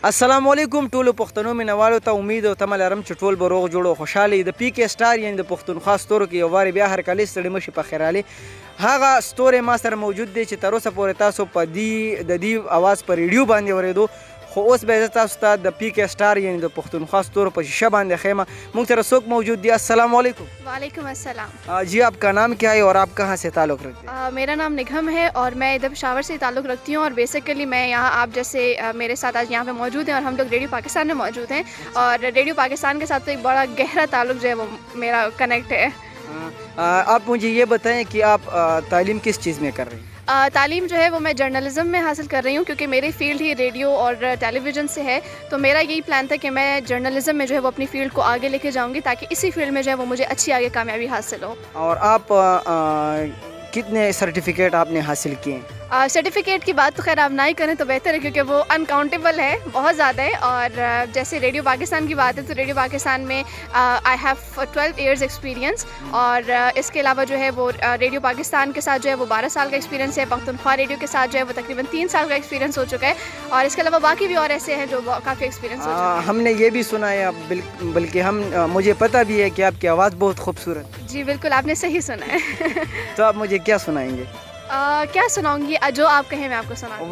السلام علیکم ټولو پښتنو مینوالو ته امید او تمه لرم چې ټول به روغ جوړ او خوشحاله د پی کې سټار یعنې د پښتونخوا ستورو کې یو وارې بیا هر کلی ستړي مشي په خیرالي هغه ستوری ما سره موجود دی چې تر اوسه پورې تاسو په د دې اواز په ریډیو باندې اورېدو خو اوس به زه تاسو ته د پی کې سټار یعنې د پښتونخوا ستورو په شیشه باندې ښیمه موږ سره څوک موجود دی. السلام علیکم. وعلیکم السلام. جی آپ کا نام کیا ہے اور آپ کہاں سے تعلق رکھتے ہیں؟ میرا نام نگہم ہے اور میں ادھر پشاور سے تعلق رکھتی ہوں اور بیسیکلی میں یہاں آپ جیسے میرے ساتھ آج یہاں پہ موجود ہیں اور ہم لوگ ریڈیو پاکستان میں موجود ہیں اور ریڈیو پاکستان کے ساتھ تو ایک بڑا گہرا تعلق جو ہے وہ میرا کنیکٹ ہے. آپ مجھے یہ بتائیں کہ آپ تعلیم کس چیز میں کر رہے ہیں؟ تعلیم جو ہے وہ میں جرنلزم میں حاصل کر رہی ہوں کیونکہ میری فیلڈ ہی ریڈیو اور ٹیلی ویژن سے ہے تو میرا یہی پلان تھا کہ میں جرنلزم میں جو ہے وہ اپنی فیلڈ کو آگے لے کے جاؤں گی تاکہ اسی فیلڈ میں جو ہے وہ مجھے اچھی آگے کامیابی حاصل ہو. اور آپ کتنے سرٹیفکیٹ آپ نے حاصل کیے ہیں؟ سرٹیفکیٹ کی بات تو خیر آپ نہ ہی کریں تو بہتر ہے کیونکہ وہ انکاؤنٹیبل ہے, بہت زیادہ ہے. اور جیسے ریڈیو پاکستان کی بات ہے تو ریڈیو پاکستان میں آئی ہیو 12 ایئرز ایکسپیرینس اور اس کے علاوہ جو ہے وہ ریڈیو پاکستان کے ساتھ جو ہے وہ 12 سال کا ایکسپیرینس ہے. پختونخوا ریڈیو کے ساتھ جو ہے وہ تقریباً 3 سال کا ایکسپیرینس ہو چکا ہے اور اس کے علاوہ باقی بھی اور ایسے ہیں جو کافی ایکسپیرینس ہو چکا ہے. ہم نے یہ بھی سنا ہے بلکہ مجھے پتہ بھی ہے کہ آپ کی آواز بہت خوبصورت. جی بالکل, آپ نے صحیح سنا ہے. تو آپ مجھے کیا سنائیں گے؟ کیا سناؤں گی, جو آپ کہیں میں آپ کو سناؤں.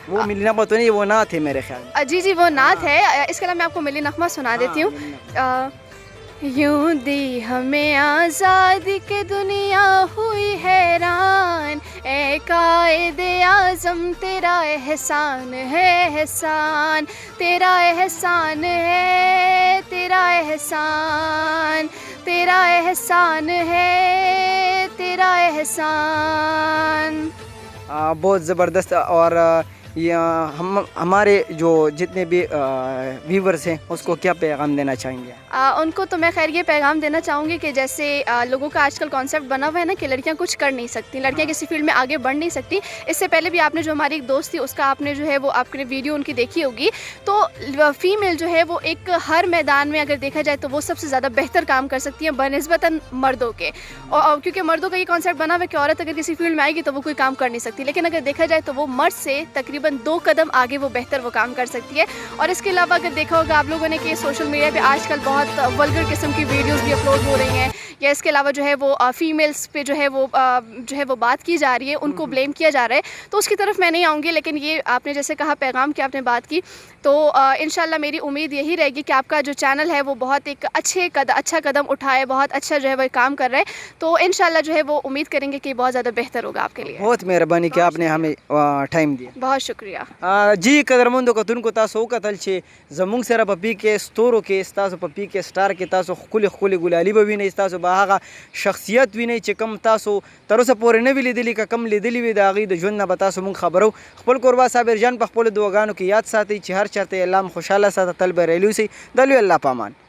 وہ ملی نغمہ تو نہیں, وہ نعت ہے میرے خیال میں. جی وہ نعت ہے. اس کے علاوہ میں آپ کو ملی نغمہ سنا دیتی ہوں. یوں دی ہمیں آزادی کے دنیا ہوئی حیران, اے قائد اعظم تیرا احسان ہے احسان, تیرا احسان ہے تیرا احسان, تیرا احسان ہے تیرا احسان. بہت زبردست. اور ہمارے جو جتنے بھی ویورز ہیں اس کو کیا پیغام دینا چاہیں گے؟ ان کو تو میں خیر یہ پیغام دینا چاہوں گی کہ جیسے لوگوں کا آج کل کانسیپٹ بنا ہوا ہے نا کہ لڑکیاں کچھ کر نہیں سکتی, لڑکیاں کسی فیلڈ میں آگے بڑھ نہیں سکتی. اس سے پہلے بھی آپ نے جو ہماری ایک دوست تھی اس کا آپ نے جو ہے وہ آپ نے ویڈیو ان کی دیکھی ہوگی. تو فیمیل جو ہے وہ ایک ہر میدان میں اگر دیکھا جائے تو وہ سب سے زیادہ بہتر کام کر سکتی ہیں بنسبتاً مردوں کے. اور کیونکہ مردوں کا یہ کانسیپٹ بنا ہوا ہے کہ عورت اگر کسی فیلڈ میں آئے گی تو وہ کوئی کام کر نہیں سکتی, لیکن اگر دیکھا جائے تو وہ مرد سے تقریباً 2 قدم آگے وہ بہتر وہ کام کر سکتی ہے. اور اس کے علاوہ اگر دیکھا ہوگا آپ لوگوں نے کہ سوشل میڈیا پہ آج کل بہت ولگر قسم کی ویڈیوز بھی اپلوڈ ہو رہی ہیں, یا اس کے علاوہ جو ہے وہ فیمیلز پہ جو ہے وہ بات کی جا رہی ہے, ان کو بلیم کیا جا رہا ہے. تو اس کی طرف میں نہیں آؤں گی, لیکن یہ آپ نے جیسے کہا پیغام کی آپ نے بات کی تو انشاءاللہ میری امید یہی رہے گی کہ آپ کا جو چینل ہے وہ بہت ایک اچھا قدم اٹھائے, بہت اچھا جو ہے وہ کام کر رہا ہے. تو انشاءاللہ جو ہے وہ امید کریں گے کہ بہت زیادہ بہتر ہوگا آپ کے لیے. بہت مہربانی کہ آپ نے ہمیں ٹائم دیا. بہت شکریہ. جی قدرمندو کتونکو تاسو وکتل چې زموږ سره په پی کې ستورو کې ستاسو په پی کې سټار کې تاسو ښکلې ګلالي به وینئ, ستاسو به هغه شخصیت وینئ چې کوم تاسو تر اوسه پورې نه وي لیدلي, که کوم لیدلي وي د هغې د ژوند نه به تاسو موږ خبرو. خپل کوربا صابر جان په خپلو دعاګانو کې یاد ساتئ چې هر چاته الله خوشحاله ساته, تل بریالي اوسئ. د لوی الله په امان.